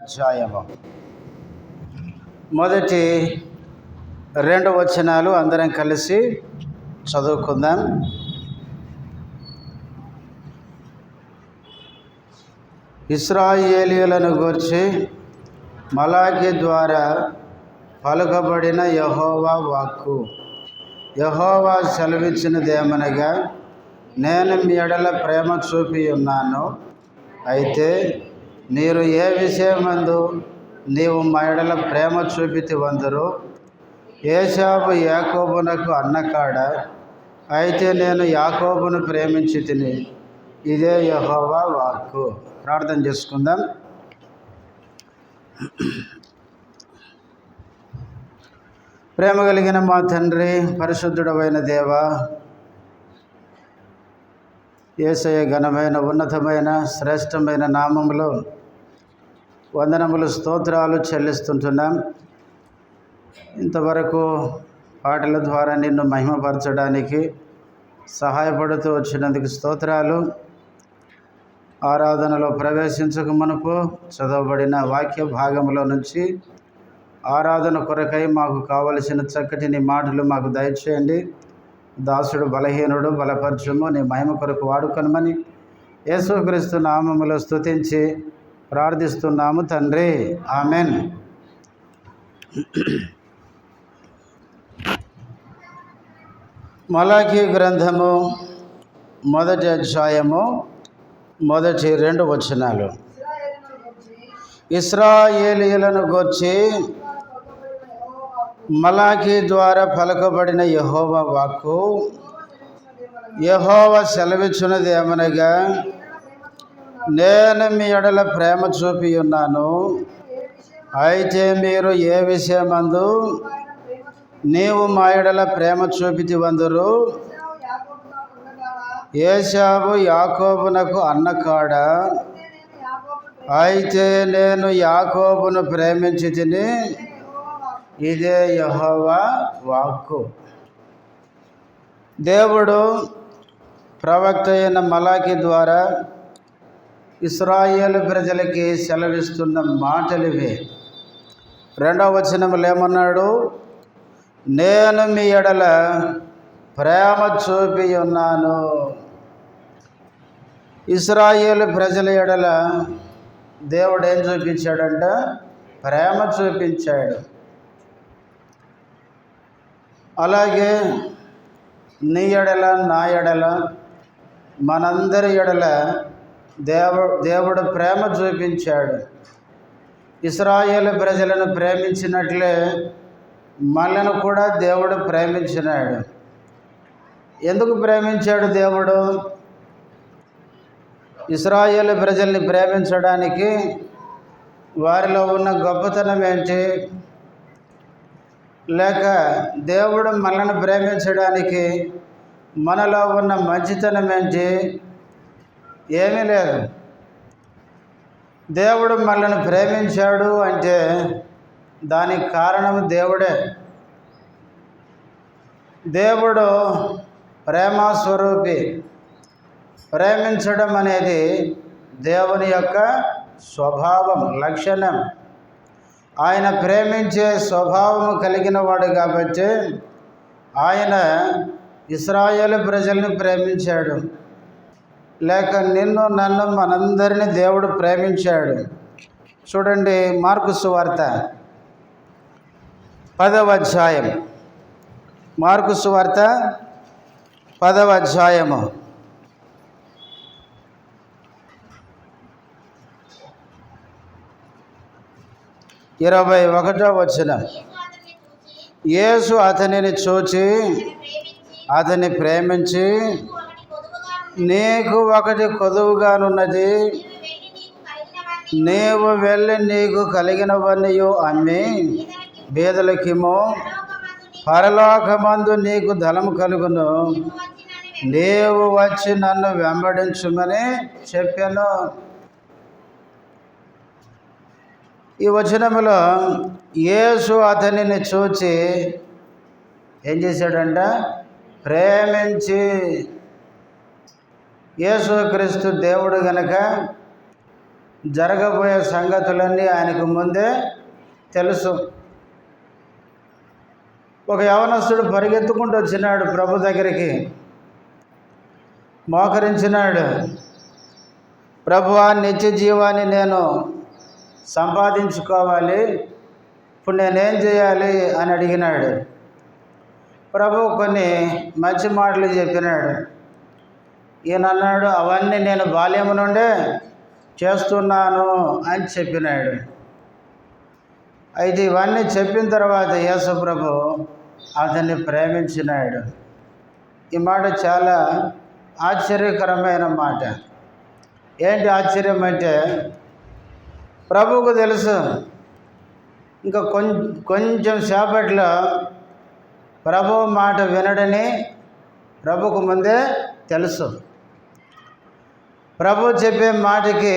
అధ్యాయము మొదటి 2 వచనాలు అందరం కలిసి చదువుకుందాం. ఇశ్రాయేలీయులను గూర్చి మలాకి ద్వారా పలుకబడిన యెహోవా వాక్కు. యెహోవా సెలవిచ్చినదేమనగా, నేను మీ ఎడల ప్రేమ చూపి ఉన్నాను. అయితే మీరు ఏ విషయమందు నీవు మా ఎడల ప్రేమ చూపితివందురు. ఏశావు యాకోబునకు అన్నకాడ, అయితే నేను యాకోబును ప్రేమించి తిని. ఇదే యెహోవా వాక్కు. ప్రార్థన చేసుకుందాం. ప్రేమ కలిగిన మా తండ్రి, పరిశుద్ధుడమైన దేవ, యేసయ్య ఘనమైన ఉన్నతమైన శ్రేష్టమైన నామములో వందనములు స్తోత్రాలు చెల్లిస్తుంటున్నాం. ఇంతవరకు పాటల ద్వారా నిన్ను మహిమపరచడానికి సహాయపడుతూ వచ్చినందుకు స్తోత్రాలు. ఆరాధనలో ప్రవేశించక మునుపు చదవబడిన వాక్య భాగంలో నుంచి ఆరాధన కొరకై మాకు కావలసిన చక్కటి నీ మాటలు మాకు దయచేయండి. దాసుడు బలహీనుడు, బలపరచుము, నీ మహిమ కొరకు వాడుకొనమని యేసుక్రీస్తు నామములో స్తుతించి ప్రార్థిస్తున్నాము తండ్రి, ఆమెన్. మలాకి గ్రంథము మొదటి అధ్యాయము మొదటి 2 వచనాలు. ఇశ్రాయేలీయులను గూర్చి మలాకి ద్వారా పలకబడిన యెహోవా వాక్కు. యెహోవా సెలవిచ్చినది ఏమనగా, నేను మీ ఎడల ప్రేమ చూపి ఉన్నాను. అయితే మీరు ఏ విషయమందు నీవు మా ఎడల ప్రేమ చూపితివందురు. ఏశావు యాకోబునకు అన్నకాడ, అయితే నేను యాకోబును ప్రేమించి తిని. ఇదే యెహోవా వాక్కు. దేవుడు ప్రవక్త అయిన మలాకి ద్వారా ఇశ్రాయేలు ప్రజలకి సెలవిస్తున్న మాటలివే. 2వ వచనములు ఏమన్నాడు? నేను మీ ఎడల ప్రేమ చూపి ఉన్నాను. ఇశ్రాయేలు ప్రజల ఎడల దేవుడు ఏం చూపించాడంట? ప్రేమ చూపించాడు. అలాగే నీ ఎడల, నా ఎడల, మనందరి ఎడల దేవుడు ప్రేమ చూపించాడు. ఇశ్రాయేలు ప్రజలను ప్రేమించినట్లే మనలను కూడా దేవుడు ప్రేమించినాడు. ఎందుకు ప్రేమించాడు దేవుడు? ఇశ్రాయేలు ప్రజల్ని ప్రేమించడానికి వారిలో ఉన్న గొప్పతనం ఏంటి? లేక దేవుడు మనల్ని ప్రేమించడానికి మనలో ఉన్న మంచితనం ఏంటి? ఏమీ లేదు. దేవుడు మనల్ని ప్రేమించాడు అంటే దానికి కారణం దేవుడే. దేవుడు ప్రేమస్వరూపి. ప్రేమించడం అనేది దేవుని యొక్క స్వభావం, లక్షణం. ఆయన ప్రేమించే స్వభావము కలిగిన వాడు కాబట్టి ఆయన ఇశ్రాయేలు ప్రజల్ని ప్రేమించాడు. లేక నిన్ను, నన్ను, మనందరినీ దేవుడు ప్రేమించాడు. చూడండి, మార్కు సువార్త 10వ అధ్యాయం. మార్కు సువార్త 10వ అధ్యాయము 21వ వచనం. యేసు అతనిని చూచి అతన్ని ప్రేమించి, నీకు ఒకటి కొదువుగానున్నది, నీవు వెళ్ళి నీకు కలిగినవన్నీ అమ్మి బీదలకిమ్ము, పరలోకమందు నీకు ధనము కలుగును, నీవు వచ్చి నన్ను వెంబడించుమని చెప్పాను. ఈ వచనములో యేసు అతనిని చూచి ఏం చేశాడంట? ప్రేమించి. యేసుక్రీస్తు దేవుడు గనక జరగబోయే సంగతులన్నీ ఆయనకు ముందే తెలుసు. ఒక యవనస్తుడు పరిగెత్తుకుంటూ వచ్చినాడు ప్రభు దగ్గరికి, మోకరించినాడు. ప్రభువా, నిత్య జీవాన్ని నేను సంపాదించుకోవాలి, ఇప్పుడు నేనేం చేయాలి అని అడిగినాడు. ప్రభు కొన్ని మంచి మాటలు చెప్పినాడు. ఈయన అన్నాడు, అవన్నీ నేను బాల్యము నుండే చేస్తున్నాను అని చెప్పినాడు. అయితే ఇవన్నీ చెప్పిన తర్వాత యేసు ప్రభు అతన్ని ప్రేమించినాడు. ఈ మాట చాలా ఆశ్చర్యకరమైన మాట. ఏంటి ఆశ్చర్యం అంటే, ప్రభువుకు తెలుసు ఇంకా కొంచెం సేపట్లో ప్రభువు మాట వినడని ప్రభువుకు ముందే తెలుసు. ప్రభు చెప్పే మాటకి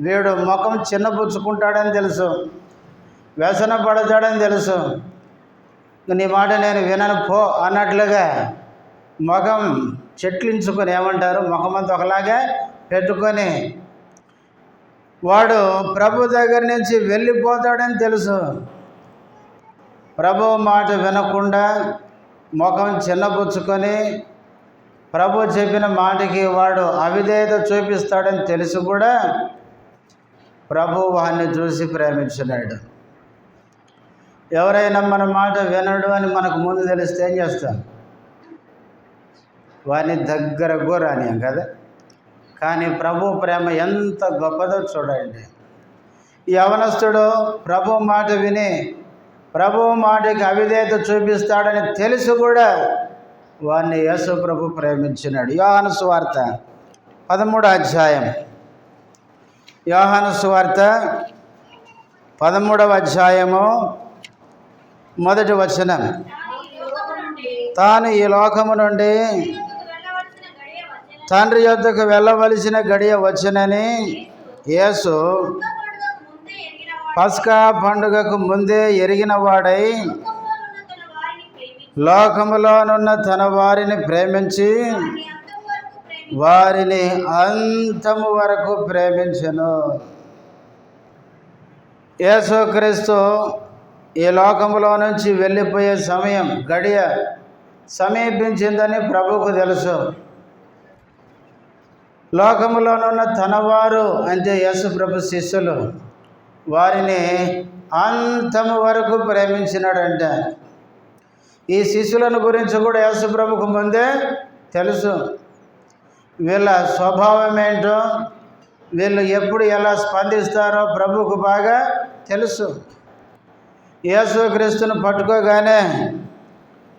వీడు ముఖం చిన్నపుచ్చుకుంటాడని తెలుసు, వ్యసన పడతాడని తెలుసు. నీ మాట నేను వినను పో అన్నట్లుగా ముఖం చెట్లించుకొని, ఏమంటారు, ముఖమంతా ఒకలాగే పెట్టుకొని వాడు ప్రభు దగ్గర నుంచి వెళ్ళిపోతాడని తెలుసు. ప్రభు మాట వినకుండా ముఖం చిన్నపుచ్చుకొని ప్రభు చెప్పిన మాటకి వాడు అవిధేయత చూపిస్తాడని తెలిసి కూడా ప్రభు వాడిని చూసి ప్రేమించినాడు. ఎవరైనా మన మాట వినడు అని మనకు ముందు తెలిస్తే ఏం చేస్తాం? వాడిని దగ్గరకు రానియం కదా. కానీ ప్రభు ప్రేమ ఎంత గొప్పదో చూడండి. ఈ యవనస్తుడు ప్రభు మాట విని ప్రభు మాటకి అవిధేయత చూపిస్తాడని తెలిసి కూడా వారిని యేసు ప్రభు ప్రేమించినాడు. యోహాను సువార్త 13వ అధ్యాయం. యోహాను సువార్త 13వ అధ్యాయము 1వ వచనం. తాను ఈ లోకము నుండి తండ్రి యొద్దకు వెళ్ళవలసిన గడియ వచ్చునని యేసు పస్కా పండుగకు ముందే ఎరిగిన వాడై లోకములోనున్న తన వారిని ప్రేమించి వారిని అంతము వరకు ప్రేమించెను. యేసుక్రీస్తు ఈ లోకములో నుంచి వెళ్ళిపోయే సమయం, గడియ సమీపించిందని ప్రభువుకు తెలుసు. లోకములోనున్న తనవారు అంటే యేసు ప్రభు శిష్యులు, వారిని అంతము వరకు ప్రేమించినాడంట. ఈ శిష్యులను గురించి కూడా యేసు ప్రభుకు ముందే తెలుసు. వీళ్ళ స్వభావం ఏంటో, వీళ్ళు ఎప్పుడు ఎలా స్పందిస్తారో ప్రభువుకు బాగా తెలుసు. యేసుక్రీస్తును పట్టుకోగానే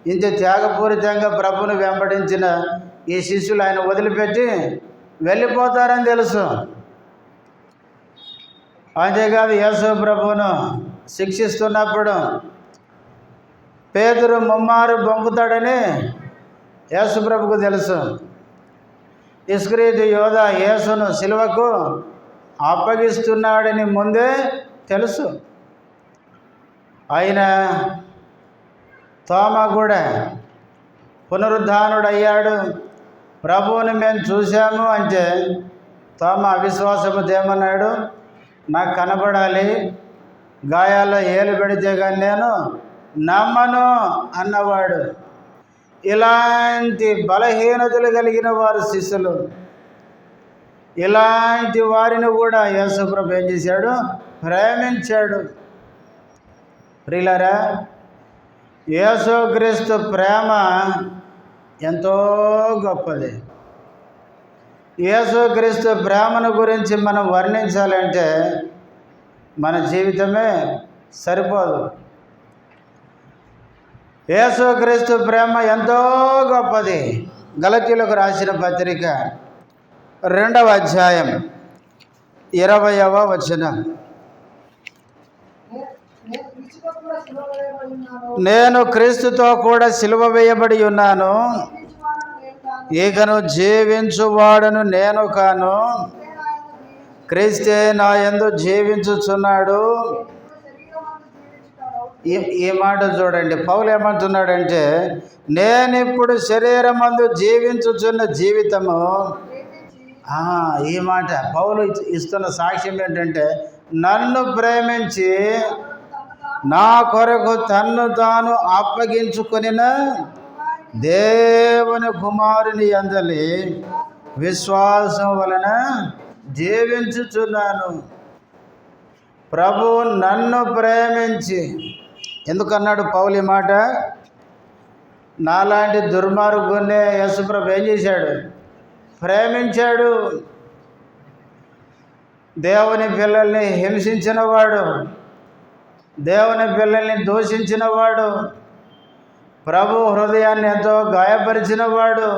ఇంత త్యాగపూరితంగా ప్రభువును వెంబడించిన ఈ శిష్యులు ఆయన వదిలిపెట్టి వెళ్ళిపోతారని తెలుసు. అంతేకాదు, యేసు ప్రభువును శిక్షిస్తున్నప్పుడు పేతురు ముమ్మారు బొంకుతాడని యేసు ప్రభుకు తెలుసు. ఇస్కరియోతు యోధ యేసును సిలువకు అప్పగిస్తున్నాడని ముందే తెలుసు. ఆయన తోమ కూడా పునరుద్ధానుడయ్యాడు, ప్రభువుని మేము చూశాము అంటే తోమ అవిశ్వాసము ఏమన్నాడు? నాకు కనబడాలి, గాయాల్లో ఏలు పెడితే కానీ నేను నమ్మను అన్నవాడు. ఇలాంటి బలహీనతలు కలిగిన వారు శిష్యులు. ఇలాంటి వారిని కూడా యేసు ప్రభు ఏం చేశాడు? ప్రేమించాడు. ప్రియులారా, యేసుక్రీస్తు ప్రేమ ఎంతో గొప్పది. యేసుక్రీస్తు ప్రేమను గురించి మనం వర్ణించాలంటే మన జీవితమే సరిపోదు. యేసుక్రీస్తు ప్రేమ ఎంతో గొప్పది. గలతీయులకు రాసిన పత్రిక 2వ అధ్యాయం 20వ వచనం. నేను క్రీస్తుతో కూడా సిలువ వేయబడి ఉన్నాను, ఇకను జీవించువాడను నేను కాను, క్రీస్తే నా యందు జీవించుచున్నాడు. ఈ మాట చూడండి, పౌలు ఏమంటున్నాడంటే, నేనిప్పుడు శరీరమందు జీవించుచున్న జీవితము ఈ మాట పౌలు ఇస్తున్న సాక్ష్యం ఏంటంటే, నన్ను ప్రేమించి నా కొరకు తన్ను తాను అప్పగించుకొనిన దేవుని కుమారుని యందలి విశ్వాసం వలన జీవించుచున్నాను. ప్రభు నన్ను ప్రేమించి, ఎందుకన్నాడు పౌలు ఈ మాట? నాలాంటి దుర్మార్గునే యేసుప్రభు ఏం చేశాడు? ప్రేమించాడు. దేవుని పిల్లల్ని హింసించినవాడు, దేవుని పిల్లల్ని దూషించినవాడు, ప్రభు హృదయాన్ని ఎంతో గాయపరిచినవాడు,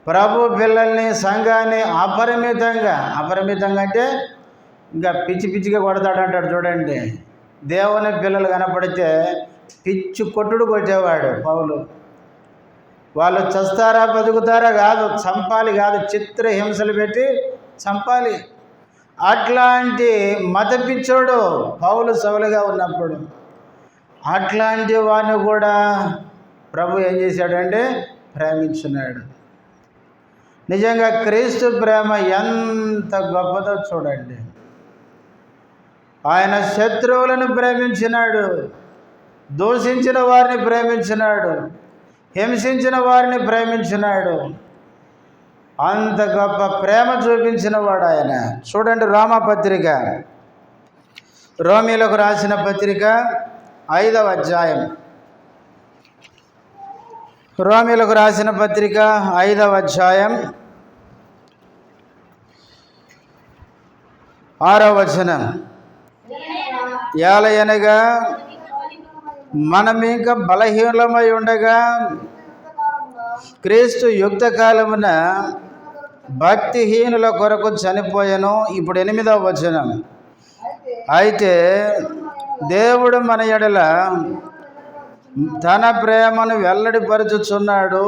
ప్రభు పిల్లల్ని సంఘాన్ని అపరిమితంగా అంటే ఇంకా పిచ్చి పిచ్చిగా కొడతాడంటాడు చూడండి. దేవుని పిల్లలు కనపడితే పిచ్చి కొట్టుడు కొట్టేవాడు పౌలు. వాళ్ళు చస్తారా బతుకుతారా కాదు, చంపాలి కాదు, చిత్రహింసలు పెట్టి చంపాలి. అట్లాంటి మత పిచ్చోడు పౌలు సౌలుగా ఉన్నప్పుడు. అట్లాంటి వాడిని కూడా ప్రభు ఏం చేశాడంటే ప్రేమించున్నాడు. నిజంగా క్రీస్తు ప్రేమ ఎంత గొప్పదో చూడండి. ఆయన శత్రువులను ప్రేమించినాడు, దూషించిన వారిని ప్రేమించినాడు, హింసించిన వారిని ప్రేమించినాడు. అంత గొప్ప ప్రేమ చూపించిన వాడు ఆయన. చూడండి, రోమీలకు రాసిన పత్రిక 5వ అధ్యాయం. రోమీలకు రాసిన పత్రిక 5వ అధ్యాయం 6వ వచనం. ఏలయనగా మనమింక బలహీనమై ఉండగా క్రీస్తు యుక్త కాలమున భక్తిహీనుల కొరకు చనిపోయెను. ఇప్పుడు 8వ వచనం. అయితే దేవుడు మన ఎడల తన ప్రేమను వెల్లడిపరుచుచున్నాడు.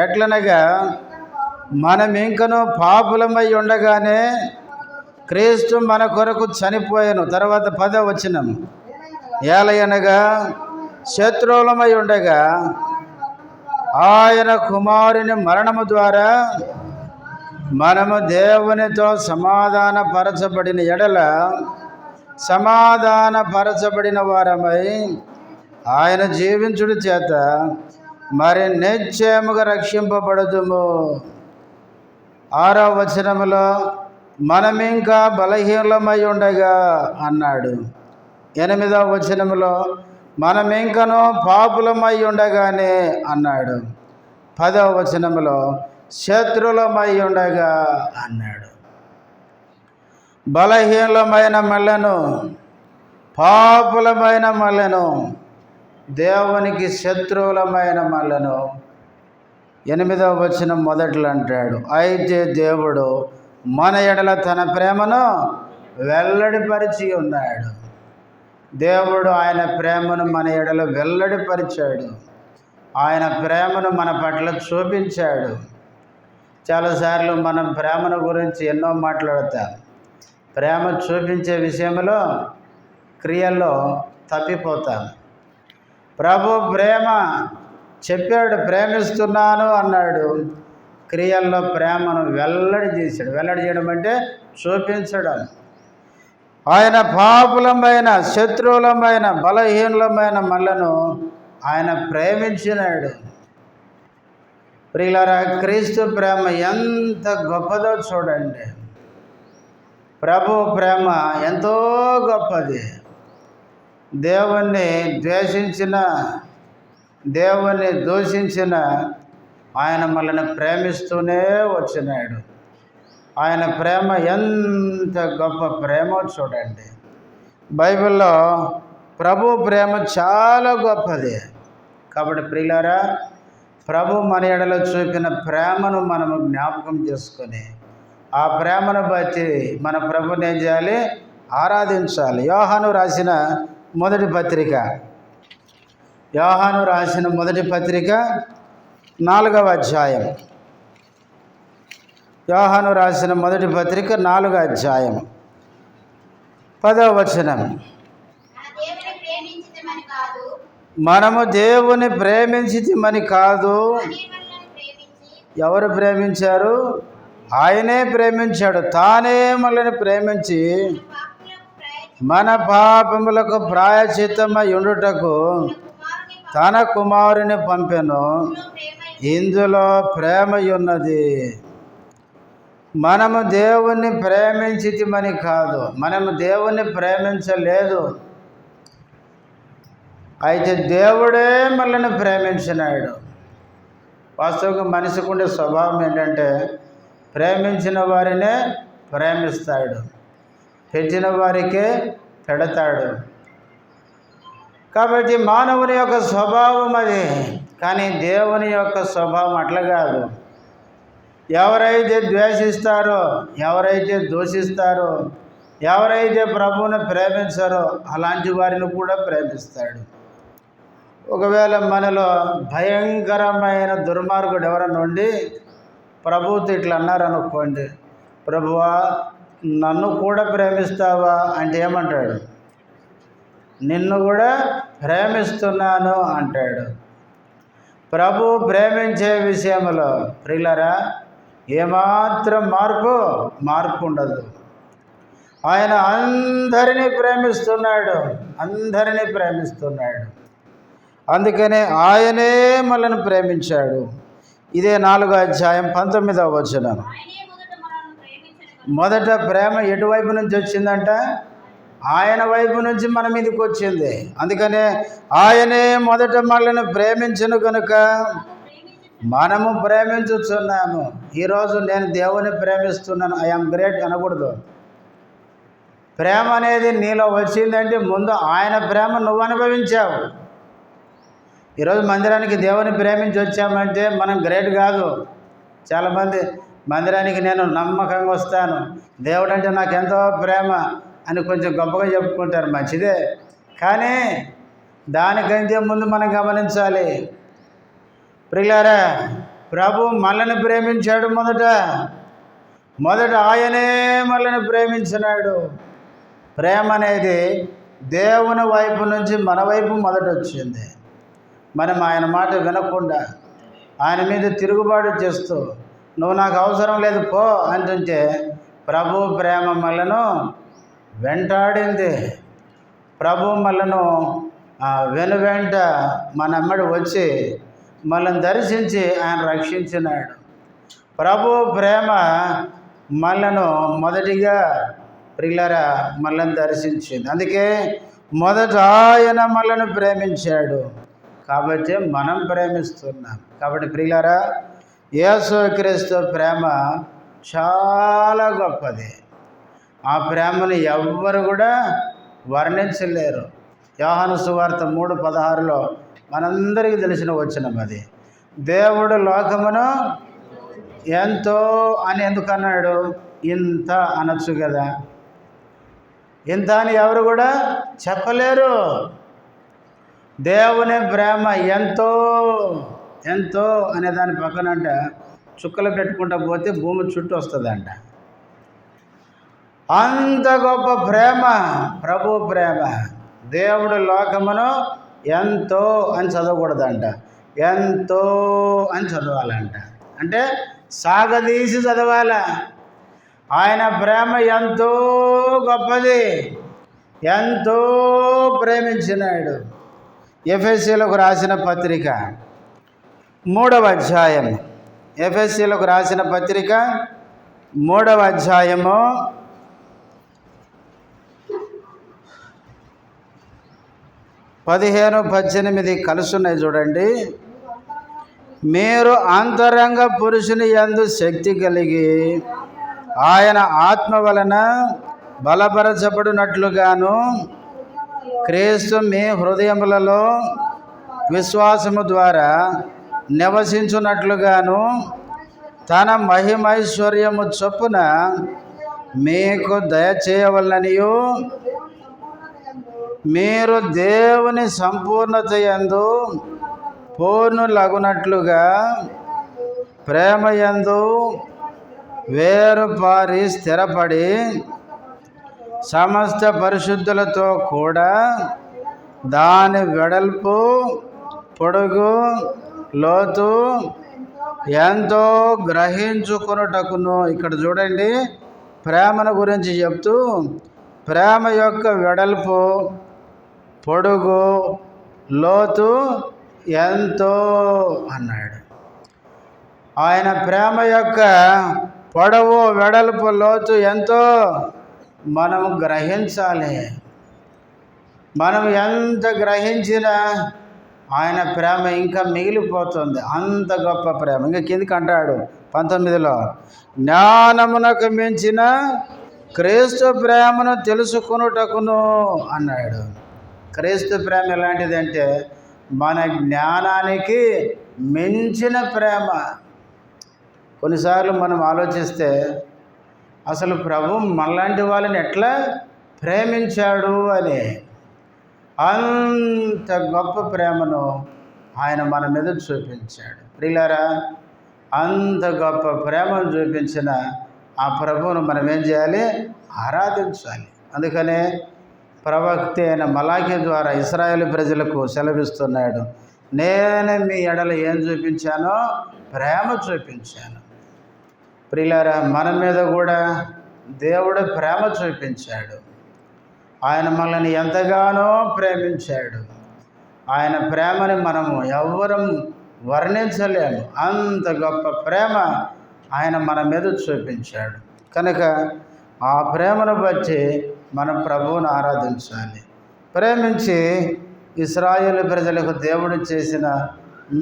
ఎట్లనగా మనమింకను పాపులమై ఉండగానే క్రీస్తు మన కొరకు చనిపోయెను. తర్వాత 10వ వచనం. ఏలయనగా శత్రువులమై ఉండగా ఆయన కుమారుని మరణము ద్వారా మనము దేవునితో సమాధానపరచబడిన ఎడల సమాధానపరచబడిన వారమై ఆయన జీవించుడి చేత మరి నిశ్చయముగా రక్షింపబడుదుము. 6వ వచనములో మనమింకా బలహీనమై ఉండగా అన్నాడు. 8వ వచనములో మనమింకను పాపులమై ఉండగానే అన్నాడు. 10వ వచనములో శత్రులమై ఉండగా అన్నాడు. బలహీనమైన మళ్ళను, పాపులమైన మళ్ళను, దేవునికి శత్రువులమైన మళ్ళను 8వ వచనం మొదట్లో అంటాడు. అయితే దేవుడు మన ఎడల తన ప్రేమను వెల్లడిపరిచి ఉన్నాడు. దేవుడు ఆయన ప్రేమను మన ఎడల వెల్లడిపరిచాడు. ఆయన ప్రేమను మన పట్ల చూపించాడు. చాలాసార్లు మనం ప్రేమను గురించి ఎన్నో మాట్లాడతాం. ప్రేమ చూపించే విషయంలో క్రియల్లో తప్పిపోతాం. ప్రభు ప్రేమ చెప్పాడు, ప్రేమిస్తున్నాను అన్నాడు. క్రియల్లో ప్రేమను వెల్లడి చేశాడు. వెల్లడి చేయడం అంటే చూపించడం. ఆయన పాపులమైన, శత్రువులమైన, బలహీనులమైన మనలను ఆయన ప్రేమించినాడు. ప్రియులారా, క్రీస్తు ప్రేమ ఎంత గొప్పదో చూడండి. ప్రభు ప్రేమ ఎంతో గొప్పది. దేవుణ్ణి ద్వేషించిన, దేవుణ్ణి దూషించిన ఆయన మనల్ని ప్రేమిస్తూనే వచ్చినాడు. ఆయన ప్రేమ ఎంత గొప్ప ప్రేమో చూడండి. బైబిల్లో ప్రభు ప్రేమ చాలా గొప్పది. కాబట్టి ప్రియులారా, ప్రభు మన ఎడలో చూపిన ప్రేమను మనము జ్ఞాపకం చేసుకొని ఆ ప్రేమను బట్టి మన ప్రభుని ఏం చేయాలి? ఆరాధించాలి. యోహాను రాసిన మొదటి పత్రిక 4వ అధ్యాయం. యోహాను రాసిన మొదటి పత్రిక 4వ అధ్యాయం 10వ వచనం. మనము దేవుని ప్రేమించితిమని కాదు. ఎవరు ప్రేమించారు? ఆయనే ప్రేమించాడు, తానే మనల్ని ప్రేమించి మన పాపములకు ప్రాయశ్చిత్తమై ఉండుటకు తన కుమారుని పంపెను. ఇందులో ప్రేమ ఉన్నది. మనము దేవుణ్ణి ప్రేమించితిమని కాదు, మనము దేవుణ్ణి ప్రేమించలేదు. అయితే దేవుడే మనల్ని ప్రేమించినాడు. వాస్తవంగా మనిషికి ఉండే స్వభావం ఏంటంటే ప్రేమించిన వారినే ప్రేమిస్తాడు, పెట్టిన వారికే పెడతాడు. కాబట్టి మానవుని యొక్క స్వభావం అది. కానీ దేవుని యొక్క స్వభావం అట్లా కాదు. ఎవరైతే ద్వేషిస్తారో, ఎవరైతే దూషిస్తారో, ఎవరైతే ప్రభువుని ప్రేమించారో అలాంటి వారిని కూడా ప్రేమిస్తాడు. ఒకవేళ మనలో భయంకరమైన దుర్మార్గుడు ఎవరన్నా ఉండి ప్రభువుతో ఇట్లా అన్నారనుకోండి, ప్రభువా నన్ను కూడా ప్రేమిస్తావా అంటే ఏమంటాడు? నిన్ను కూడా ప్రేమిస్తున్నాను అంటాడు. ప్రభు ప్రేమించే విషయంలో ప్రియులారా ఏమాత్రం మార్పు ఉండదు. ఆయన అందరినీ ప్రేమిస్తున్నాడు. అందుకనే ఆయనే మనల్ని ప్రేమించాడు. ఇదే 4వ అధ్యాయం 19వ వచనం. మొదట ప్రేమ ఎటువైపు నుంచి వచ్చిందంట? ఆయన వైపు నుంచి మన మీదకి వచ్చింది. అందుకనే ఆయనే మొదట మనల్ని ప్రేమించను కనుక మనము ప్రేమించుచున్నాము. ఈరోజు నేను దేవుని ప్రేమిస్తున్నాను, ఐఎమ్ గ్రేట్ అనకూడదు. ప్రేమ అనేది నీలో వచ్చిందంటే ముందు ఆయన ప్రేమ నువ్వు అనుభవించావు. ఈరోజు మందిరానికి దేవుని ప్రేమించి వచ్చామంటే మనం గ్రేట్ కాదు. చాలామంది మందిరానికి నేను నమ్మకంగా వస్తాను, దేవుడు అంటే నాకు ఎంతో ప్రేమ అని కొంచెం గొప్పగా చెప్పుకుంటారు, మంచిదే. కానీ దానికంటే ముందు మనం గమనించాలి ప్రియులారా, ప్రభు మనల్ని ప్రేమించాడు. మొదట ఆయనే మనల్ని ప్రేమించినాడు. ప్రేమ అనేది దేవుని వైపు నుంచి మన వైపు మొదట వచ్చింది. మనం ఆయన మాట వినకుండా ఆయన మీద తిరుగుబాటు చేస్తూ నువ్వు నాకు అవసరం లేదు పో అంటుంటే ప్రభు ప్రేమ మనలను వెంటాడింది. ప్రభు మనలను వెనువెంట మనమ్మడి వచ్చి మనల్ని దర్శించి ఆయన రక్షించినాడు. ప్రభు ప్రేమ మనలను మొదటిగా ప్రియులారా మనల్ని దర్శించింది. అందుకే మొదట ఆయన మనల్ని ప్రేమించాడు కాబట్టి మనం ప్రేమిస్తున్నాం. కాబట్టి ప్రియులారా యేసుక్రీస్తు ప్రేమ చాలా గొప్పది. ఆ ప్రేమను ఎవ్వరు కూడా వర్ణించలేరు. యోహాను సువార్త 3:16లో మనందరికీ తెలిసిన వచనం అది. దేవుడు లోకమును ఎంతో అని ఎందుకన్నాడు? ఇంత అనొచ్చు కదా. ఇంత అని ఎవరు కూడా చెప్పలేరు. దేవుని ప్రేమ ఎంతో ఎంతో అనే దాని పక్కనంట చుక్కలు పెట్టుకుంటా పోతే భూమి చుట్టూ వస్తుందంట. అంత గొప్ప ప్రేమ ప్రభు ప్రేమ. దేవుడు లోకమును ఎంతో అని చదవకూడదంట, ఎంతో అని చదవాలంట. అంటే సాగదీసి చదవాల. ఆయన ప్రేమ ఎంతో గొప్పది, ఎంతో ప్రేమించినాడు. ఎఫెసీయులకు రాసిన పత్రిక 3వ అధ్యాయం, ఎఫెసీయులకు రాసిన పత్రిక 3వ అధ్యాయము 15-18 కలుసున్నాయి చూడండి. మీరు అంతరంగ పురుషుని యందు శక్తి కలిగి ఆయన ఆత్మ వలన బలపరచబడినట్లుగాను క్రీస్తు మీ హృదయములలో విశ్వాసము ద్వారా నివసించున్నట్లుగాను తన మహిమైశ్వర్యము చొప్పున మీకు దయచేయవలననియు మీరు దేవుని సంపూర్ణత యందు పూర్ణులగునట్లుగా ప్రేమ యందు వేరుపారి స్థిరపడి సమస్త పరిశుద్ధులతో కూడా దాని వెడల్పు, పొడుగు, లోతు, ఎంతో గ్రహించుకొనుటకును. ఇక్కడ చూడండి, ప్రేమను గురించి చెప్తూ ప్రేమ యొక్క వెడల్పు, పొడుగు, లోతు ఎంతో అన్నాడు. ఆయన ప్రేమ యొక్క పొడవు, వెడల్పు, లోతు ఎంతో మనం గ్రహించాలి. మనం ఎంత గ్రహించినా ఆయన ప్రేమ ఇంకా మిగిలిపోతుంది. అంత గొప్ప ప్రేమ. ఇంకా కిందికి అంటాడు 19లో, జ్ఞానమునకు మించిన క్రీస్తు ప్రేమను తెలుసుకొనుటకును అన్నాడు. క్రీస్తు ప్రేమ ఎలాంటిదంటే మన జ్ఞానానికి మించిన ప్రేమ. కొన్నిసార్లు మనం ఆలోచిస్తే అసలు ప్రభు మనలాంటి వాళ్ళని ఎట్లా ప్రేమించాడు అని. అంత గొప్ప ప్రేమను ఆయన మన మీద చూపించాడు. ప్రియులారా, అంత గొప్ప ప్రేమను చూపించిన ఆ ప్రభువును మనం ఏం చేయాలి? ఆరాధించాలి. అందుకనే ప్రవక్త అయిన మలాకి ద్వారా ఇశ్రాయేలు ప్రజలకు సెలవిస్తున్నాడు, నేను మీ ఎడల ఏం చూపించానో ప్రేమ చూపించాను. ప్రియులారా, మన మీద కూడా దేవుడు ప్రేమ చూపించాడు. ఆయన మనల్ని ఎంతగానో ప్రేమించాడు. ఆయన ప్రేమని మనము ఎవ్వరం వర్ణించలేము. అంత గొప్ప ప్రేమ ఆయన మన మీద చూపించాడు. కనుక ఆ ప్రేమను బట్టి మనం ప్రభువును ఆరాధించాలి. ప్రేమించి ఇశ్రాయేలు ప్రజలకు దేవుడు చేసిన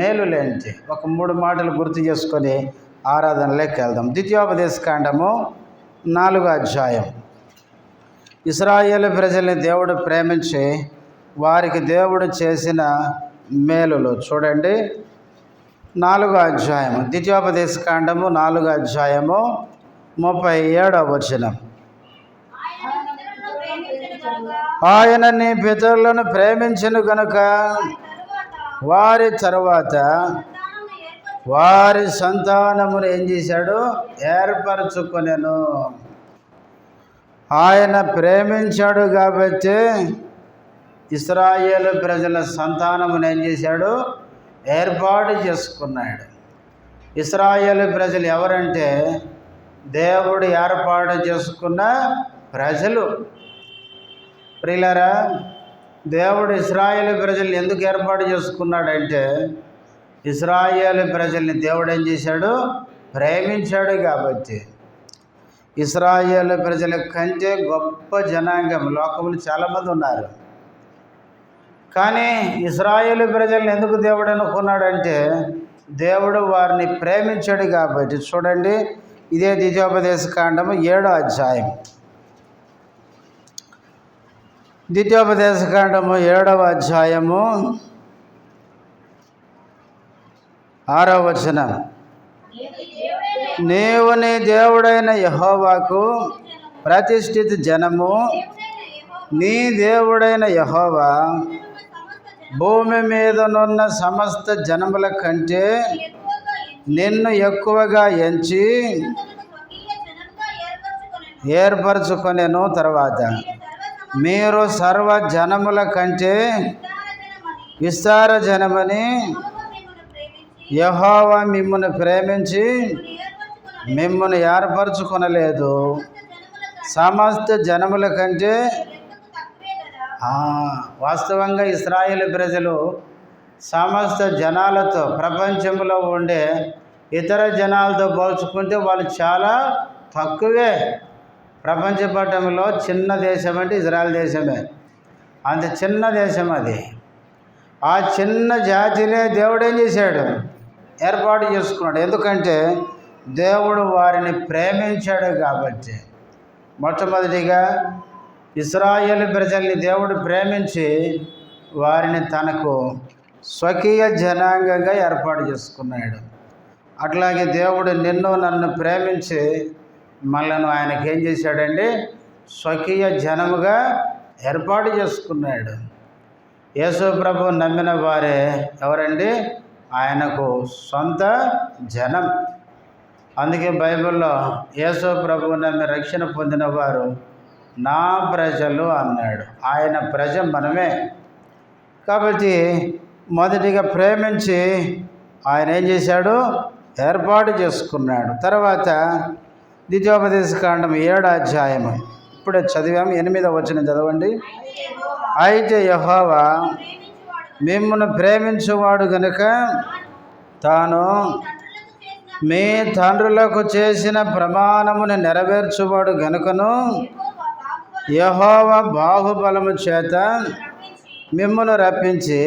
మేలులేంటి? ఒక 3 మాటలు గుర్తు చేసుకొని ఆరాధనలోకి వెళ్దాం. ద్వితీయోపదేశకాండము 4వ అధ్యాయం. ఇశ్రాయేలు ప్రజల్ని దేవుడు ప్రేమించి వారికి దేవుడు చేసిన మేలులు చూడండి. 4వ అధ్యాయము, ద్వితీయోపదేశకాండము 4వ అధ్యాయము 37వ వచనం. ఆయన నీ పితరులను ప్రేమించెను గనుక వారి తరువాత వారి సంతానమును ఏం చేశాడు? ఏర్పరచుకొనెను. ఆయన ప్రేమించాడు కాబట్టి ఇశ్రాయేలు ప్రజల సంతానమును ఏం చేశాడు? ఏర్పాటు చేసుకున్నాడు. ఇశ్రాయేలు ప్రజలు ఎవరంటే దేవుడు ఏర్పాటు చేసుకున్న ప్రజలు. ప్రియులారా, దేవుడు ఇశ్రాయేలు ప్రజల్ని ఎందుకు ఏర్పాటు చేసుకున్నాడంటే ఇశ్రాయేలు ప్రజల్ని దేవుడు ఏం చేశాడు? ప్రేమించాడు కాబట్టి. ఇశ్రాయేలు ప్రజల కంటే గొప్ప జనాంగం లోకములు చాలామంది ఉన్నారు. కానీ ఇశ్రాయేలు ప్రజల్ని ఎందుకు దేవుడు అనుకున్నాడంటే దేవుడు వారిని ప్రేమించాడు కాబట్టి. చూడండి, ఇదే ద్వితీయోపదేశకాండము 7వ అధ్యాయం. ద్వితీయోపదేశకాండము 7వ అధ్యాయము 6వ వచనం. నీవు నీ దేవుడైన యెహోవాకు ప్రతిష్ఠిత జనము, నీ దేవుడైన యెహోవా భూమి మీదనున్న సమస్త జనముల కంటే నిన్ను ఎక్కువగా ఎంచి ఏర్పరచుకొనెను. తర్వాత మీరు సర్వ జనముల కంటే విస్తార జనమని యెహోవా మిమ్మును ప్రేమించి మిమ్మును ఏర్పరచుకొనలేదు. సమస్త జనముల కంటే. వాస్తవంగా ఇశ్రాయేలు ప్రజలు సమస్త జనాలతో, ప్రపంచంలో ఉండే ఇతర జనాలతో పోల్చుకుంటే వాళ్ళు చాలా తక్కువే. ప్రపంచ పటంలో చిన్న దేశం అంటే ఇజ్రాయెల్ దేశమే. అంత చిన్న దేశం అది. ఆ చిన్న జాతినే దేవుడు ఏం చేశాడు? ఏర్పాటు చేసుకున్నాడు. ఎందుకంటే దేవుడు వారిని ప్రేమించాడు కాబట్టి. మొట్టమొదటిగా ఇశ్రాయేలు ప్రజల్ని దేవుడు ప్రేమించి వారిని తనకు స్వకీయ జనాంగంగా ఏర్పాటు చేసుకున్నాడు. అట్లాగే దేవుడు నిన్ను నన్ను ప్రేమించి మనల్ని ఆయనకి ఏం చేశాడండి? స్వకీయ జనముగా ఏర్పాటు చేసుకున్నాడు. యేసు ప్రభు నమ్మిన వారే ఎవరండి? ఆయనకు సొంత జనం. అందుకే బైబిల్లో యేసు ప్రభు నమ్మి రక్షణ పొందిన వారు నా ప్రజలు అన్నాడు. ఆయన ప్రజ మనమే. కాబట్టి మొదటిగా ప్రేమించి ఆయన ఏం చేశాడు? ఏర్పాటు చేసుకున్నాడు. తర్వాత ద్వితీయోపదేశకాండం 7వ అధ్యాయము ఇప్పుడే చదివాము. 8వ వచనం చదవండి. అయితే యెహోవా మిమ్మును ప్రేమించువాడు గనుక తాను మీ తండ్రులకు చేసిన ప్రమాణమును నెరవేర్చువాడు గనుకను యెహోవా బాహుబలము చేత మిమ్మును రప్పించి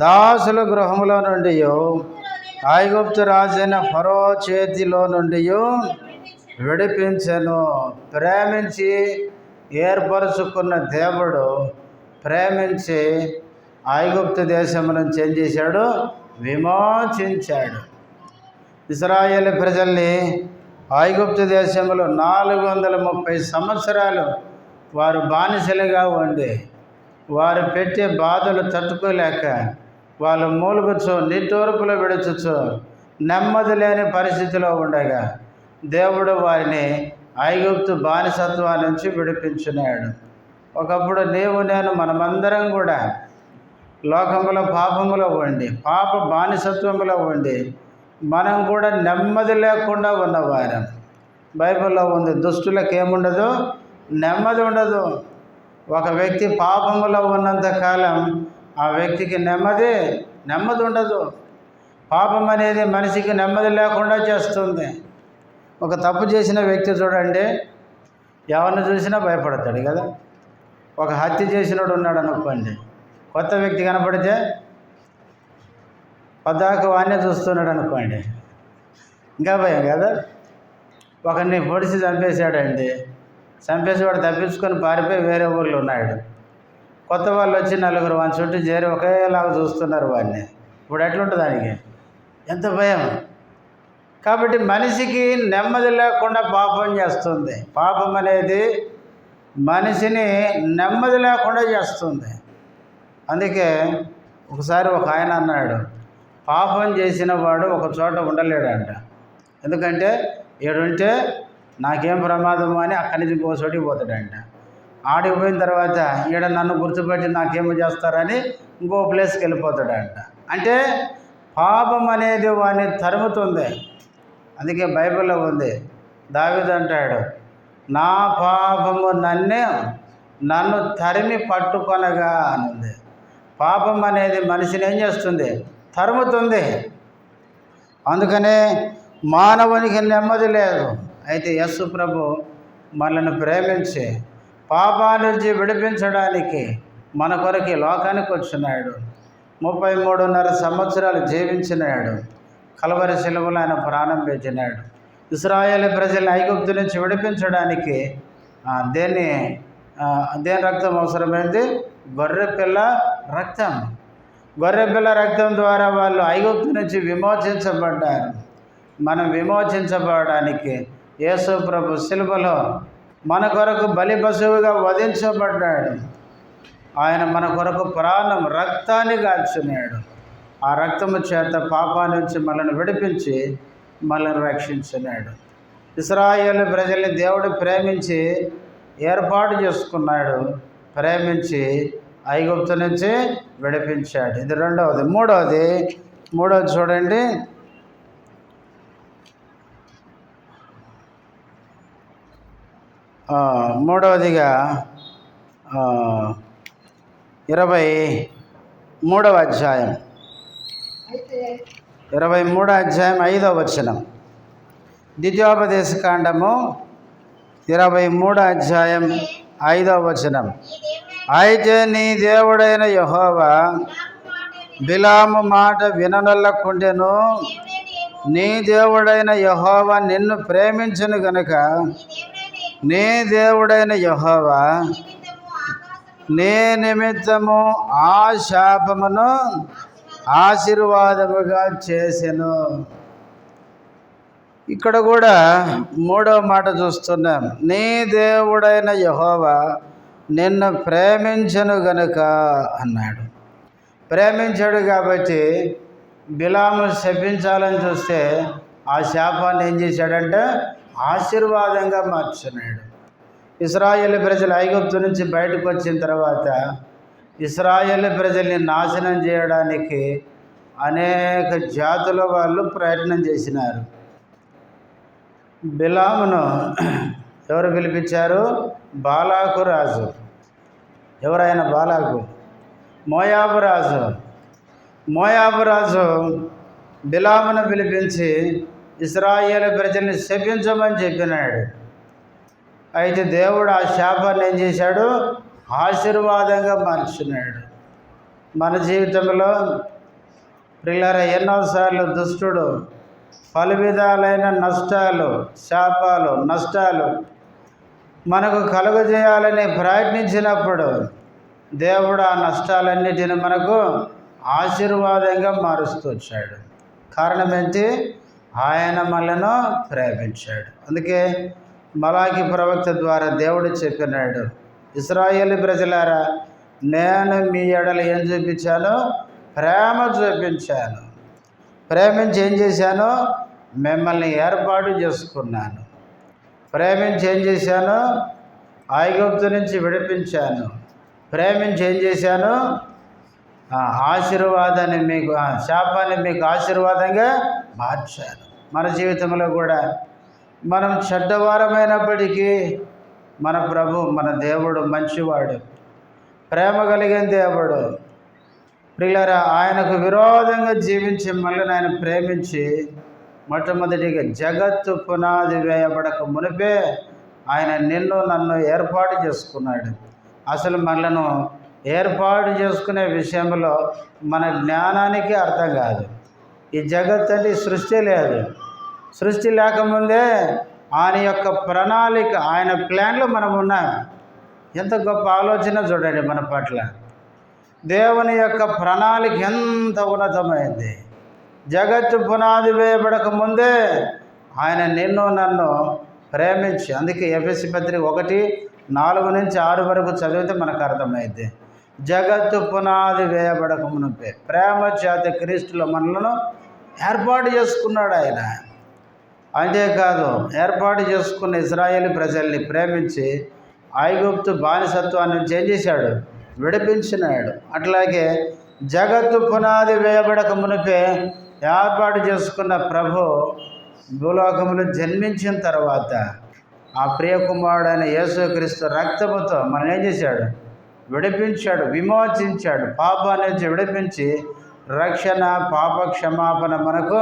దాసుల గృహములో నుండి ఐగుప్తు రాజైన ఫరో చేతిలో నుండి విడిపించెను. ప్రేమించి ఏర్పరచుకున్న దేవుడు ప్రేమించి ఐగుప్తు దేశం నుంచి ఏం చేశాడు? విమోచించాడు. ఇశ్రాయేలు ప్రజల్ని ఐగుప్తు దేశంలో 430 సంవత్సరాలు వారు బానిసలుగా ఉండి వారు పెట్టే బాధలు తట్టుకోలేక వాళ్ళు మూలుగుచు నిట్టూర్పులు విడుచుచు నెమ్మది లేని పరిస్థితిలో ఉండగా దేవుడు వారిని ఐగుప్తు బానిసత్వం నుంచి విడిపించున్నాడు. ఒకప్పుడు నీవు నేను మనమందరం కూడా లోకములో పాపములో ఉండి పాప బానిసత్వంలో ఉండి మనం కూడా నెమ్మది లేకుండా ఉన్నవారం. బైబిల్లో ఉంది, దుష్టులకు ఏముండదు? నెమ్మది ఉండదు. ఒక వ్యక్తి పాపములో ఉన్నంత కాలం ఆ వ్యక్తికి నెమ్మది ఉండదు. పాపం అనేది మనిషికి నెమ్మది లేకుండా చేస్తుంది. ఒక తప్పు చేసిన వ్యక్తి చూడండి, ఎవరిని చూసినా భయపడతాడు కదా. ఒక హత్య చేసినోడు ఉన్నాడు అనుకోండి, కొత్త వ్యక్తి కనపడితే పద్దాక వాడినే చూస్తున్నాడు అనుకోండి, ఇంకా భయం కదా. ఒకరిని పొడిచి చంపేశాడండి, చంపేసి వాడు తప్పించుకొని పారిపోయి వేరే ఊళ్ళో ఉన్నాడు. కొత్త వాళ్ళు వచ్చి నలుగురు వాని చుట్టూ చేరి ఒకేలాగా చూస్తున్నారు వాడిని. ఇప్పుడు ఎట్లుంటుంది దానికి? ఎంత భయం. కాబట్టి మనిషికి నెమ్మది లేకుండా పాపం చేస్తుంది. పాపం అనేది మనిషిని నెమ్మది లేకుండా చేస్తుంది. అందుకే ఒకసారి ఒక ఆయన అన్నాడు, పాపం చేసిన వాడు ఒక చోట ఉండలేడంట. ఎందుకంటే ఈడుంటే నాకేం ప్రమాదము అని అక్కడి నుంచి ఇంకో చోటికి పోతాడంట. ఆడికి పోయిన తర్వాత ఈడ నన్ను గుర్తుపెట్టి నాకేమో చేస్తారని ఇంకో ప్లేస్కి వెళ్ళిపోతాడంట. అంటే పాపం అనేది వాడిని తరుముతుంది. అందుకే బైబిల్లో ఉంది, దావీదు అంటాడు, నా పాపము నన్ను తరిమి పట్టుకొనగా అని ఉంది. పాపం అనేది మనిషిని ఏం చేస్తుంది? తరుముతుంది. అందుకనే మానవునికి నెమ్మది లేదు. అయితే యేసు ప్రభు మనల్ని ప్రేమించి పాపాల నుంచి విడిపించడానికి మన కొరకు లోకానికి వచ్చినాడు. 33.5 సంవత్సరాలు జీవించినాడు. కల్వరి శిలువలో ఆయన ప్రాణం పెట్టినాడు. ఇశ్రాయేలు ప్రజల్ని ఐగుప్తు నుంచి విడిపించడానికి దేని రక్తం అవసరమైంది? గొర్రెపిల్ల రక్తం. గొర్రెపిల్ల రక్తం ద్వారా వాళ్ళు ఐగుప్తు నుంచి విమోచించబడ్డారు. మనం విమోచించబడడానికి యేసు ప్రభు శిలువలో మన కొరకు బలి పశువుగా వధించబడ్డాడు. ఆయన మన కొరకు ప్రాణం రక్తాన్ని గార్చున్నాడు. ఆ రక్తము చేత పాపా నుంచి మనల్ని విడిపించి మనల్ని రక్షించినాడు. ఇశ్రాయేలు ప్రజల్ని దేవుడు ప్రేమించి ఏర్పాటు చేసుకున్నాడు. ప్రేమించి ఐగుప్తు నుంచి విడిపించాడు. ఇది రెండవది. మూడవది చూడండి. మూడవదిగా 23వ అధ్యాయం 5వ వచనం. ద్వితీయోపదేశకాండము 23వ అధ్యాయం 5వ వచనం. అయితే నీ దేవుడైన యెహోవా బిలాము మాట విననొల్లకుండెను. నీ దేవుడైన యెహోవా నిన్ను ప్రేమించును గనుక నీ దేవుడైన యెహోవా నీ నిమిత్తము ఆ శాపమును ఆశీర్వాదముగా చేసెను. ఇక్కడ కూడా మూడవ మాట చూస్తున్నాం. నీ దేవుడైన యెహోవా నిన్ను ప్రేమించను గనుక అన్నాడు. ప్రేమించాడు కాబట్టి బిలాము శపించాలని చూస్తే ఆ శాపాన్ని ఏం చేశాడంటే ఆశీర్వాదంగా మార్చున్నాడు. ఇశ్రాయేలు ప్రజలు ఐగుప్తు నుంచి బయటకు వచ్చిన తర్వాత ఇశ్రాయేలు ప్రజల్ని నాశనం చేయడానికి అనేక జాతుల వాళ్ళు ప్రయత్నం చేసినారు. బిలామును ఎవరు పిలిపించారు? బాలాకు రాజు. ఎవరైనా బాలాకు? మోయాబు రాజు. మోయాబు రాజు బిలామును పిలిపించి ఇశ్రాయేలు ప్రజల్ని శపించమని చెప్పినాడు. అయితే దేవుడు ఆ శాపాన్ని ఏం చేశాడు? ఆశీర్వాదంగా మార్చినాడు. మన జీవితంలో ప్రియులారా ఎన్నోసార్లు దుష్టుడు పలు విధాలైన నష్టాలు, శాపాలు, నష్టాలు మనకు కలుగజేయాలని ప్రయత్నించినప్పుడు దేవుడు ఆ నష్టాలన్నిటిని మనకు ఆశీర్వాదంగా మారుస్తూ వచ్చాడు. కారణం ఏంటి? ఆయన మనలను ప్రేమించాడు. అందుకే మలాకి ప్రవక్త ద్వారా దేవుడు చెప్పినాడు, ఇశ్రాయేలు ప్రజలారా, నేను మీ ఎడల ఏం చూపించాను? ప్రేమ చూపించాను. ప్రేమించి ఏం చేశాను? మిమ్మల్ని ఏర్పాటు చేసుకున్నాను. ప్రేమించి ఏం చేశాను? ఐగుప్తు నుంచి విడిపించాను. ప్రేమించి ఏం చేశాను? ఆశీర్వాదాన్ని మీకు, శాపాన్ని మీకు ఆశీర్వాదంగా మార్చాను. మన జీవితంలో కూడా మనం చెడ్డవారమైనప్పటికీ మన ప్రభు, మన దేవుడు మంచివాడు, ప్రేమ కలిగిన దేవుడు. ప్రియులారా, ఆయనకు విరోధంగా జీవించి మళ్ళీ ఆయన ప్రేమించి మొట్టమొదటిగా జగత్తు పునాది వేయబడక మునిపే ఆయన నిన్ను నన్ను ఏర్పాటు చేసుకున్నాడు. అసలు మనలను ఏర్పాటు చేసుకునే విషయంలో మన జ్ఞానానికి అర్థం కాదు. ఈ జగత్ అంటే సృష్టి లేదు. సృష్టి లేకముందే ఆయన యొక్క ప్రణాళిక, ఆయన ప్లాన్లో మనం ఉన్నాం. ఎంత గొప్ప ఆలోచన చూడండి మన పట్ల. దేవుని యొక్క ప్రణాళిక ఎంత ఉన్నతమైంది. జగత్తు పునాది వేయబడక ముందే ఆయన నిన్ను నన్ను ప్రేమించి, అందుకే ఎఫెసీ పత్రిక 1:4-6 వరకు చదివితే మనకు అర్థమైంది. జగత్తు పునాది వేయబడక మునిపే ప్రేమ చేత క్రీస్తులో మనలను ఏర్పాటు చేసుకున్నాడు ఆయన. అంతేకాదు, ఏర్పాటు చేసుకున్న ఇశ్రాయేలు ప్రజల్ని ప్రేమించి ఐగుప్తు బానిసత్వాన్ని నుంచి ఏం చేశాడు? విడిపించినాడు. అట్లాగే జగత్తు పునాది వేయబడక మునిపే ఏర్పాటు చేసుకున్న ప్రభు భూలోకములు జన్మించిన తర్వాత ఆ ప్రియకుమారుడైన యేసుక్రీస్తు రక్తముతో మనం ఏం చేశాడు? విడిపించాడు, విమోచించాడు. పాపాన్ని నుంచి విడిపించి రక్షణ, పాప క్షమాపణ మనకు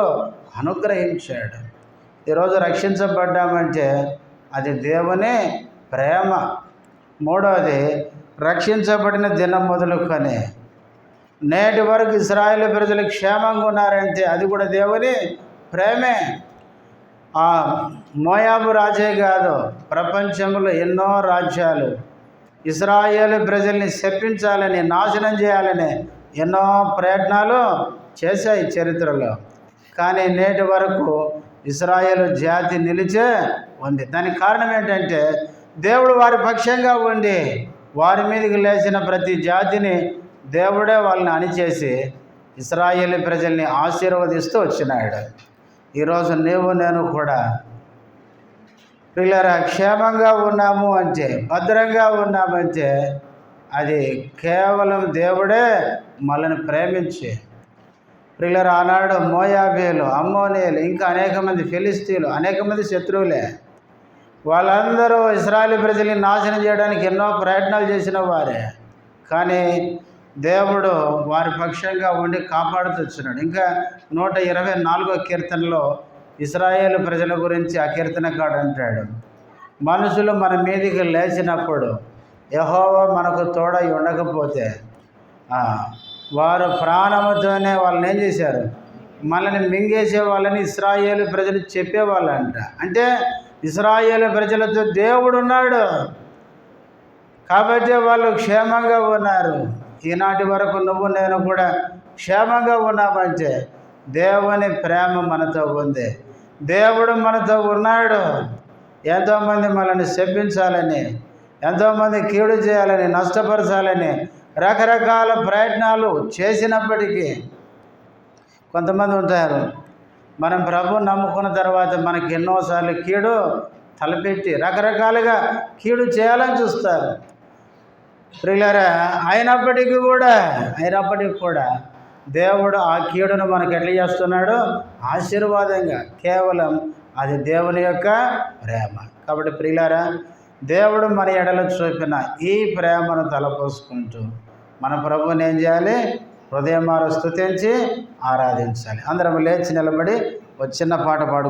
అనుగ్రహించాడు. ఈరోజు రక్షించబడ్డామంటే అది దేవుని ప్రేమ. మూడవది, రక్షించబడిన దినం మొదలుకొని నేటి వరకు ఇశ్రాయేలు ప్రజలు క్షేమంగా ఉన్నారంటే అది కూడా దేవుని ప్రేమే. ఆ మోయాబు రాజే కాదు, ప్రపంచంలో ఎన్నో రాజ్యాలు ఇశ్రాయేలు ప్రజల్ని శపించాలని, నాశనం చేయాలని ఎన్నో ప్రయత్నాలు చేశాయి చరిత్రలో. కానీ నేటి వరకు ఇశ్రాయేలు జాతి నిలిచే ఉంది. దానికి కారణం ఏంటంటే దేవుడు వారి పక్షంగా ఉండి వారి మీదకి లేచిన ప్రతి జాతిని దేవుడే వాళ్ళని అణిచేసి ఇశ్రాయేలు ప్రజల్ని ఆశీర్వదిస్తూ వచ్చినాడు. ఈరోజు నీవు నేను కూడా పిల్లరా క్షేమంగా ఉన్నాము అంటే, భద్రంగా ఉన్నామంటే అది కేవలం దేవుడే మనల్ని ప్రేమించి. పిల్లర ఆనాడు మోయాబీలు, అమ్మోనీయులు, ఇంకా అనేక మంది ఫిలిస్తీన్లు, అనేక మంది శత్రువులే. వాళ్ళందరూ ఇశ్రాయేలు ప్రజల్ని నాశనం చేయడానికి ఎన్నో ప్రయత్నాలు చేసిన వారే. కానీ దేవుడు వారి పక్షంగా ఉండి కాపాడుతూ వచ్చినాడు. ఇంకా 124వ కీర్తనలో ఇశ్రాయేలు ప్రజల గురించి ఆ కీర్తనకాడు అంటాడు, మనుషులు మన మీదికి లేచినప్పుడు యెహోవా మనకు తోడై ఉండకపోతే వారు ప్రాణముతోనే వాళ్ళని ఏం చేశారు? మనల్ని మింగేసే వాళ్ళని ఇశ్రాయేలు ప్రజలు చెప్పేవాళ్ళంట. అంటే ఇశ్రాయేలు ప్రజలతో దేవుడు ఉన్నాడు కాబట్టి వాళ్ళు క్షేమంగా ఉన్నారు. ఈనాటి వరకు నువ్వు నేను కూడా క్షేమంగా ఉన్నామంటే దేవుని ప్రేమ మనతో ఉంది. దేవుడు మనతో ఉన్నాడు. ఎంతోమంది మనల్ని శపించాలని, ఎంతోమంది కీడు చేయాలని, నష్టపరచాలని రకరకాల ప్రయత్నాలు చేసినప్పటికీ కొంతమంది ఉంటారు, మనం ప్రభువుని నమ్ముకున్న తర్వాత మనకి ఎన్నోసార్లు కీడు తలపెట్టి రకరకాలుగా కీడు చేయాలని చూస్తారు. ప్రియులారా, అయినప్పటికీ కూడా దేవుడు ఆ కీడును మనకు ఎట్లా చేస్తున్నాడు? ఆశీర్వాదంగా. కేవలం అది దేవుని యొక్క ప్రేమ. కాబట్టి ప్రియులారా, దేవుడు మన ఎడల చూపిన ఈ ప్రేమను తలపోసుకుంటూ మన ప్రభువుని ఏం చేయాలి? హృదయమార స్తుతించి ఆరాధించాలి. అందరం లేచి నిలబడి ఒక చిన్న పాట పాడు.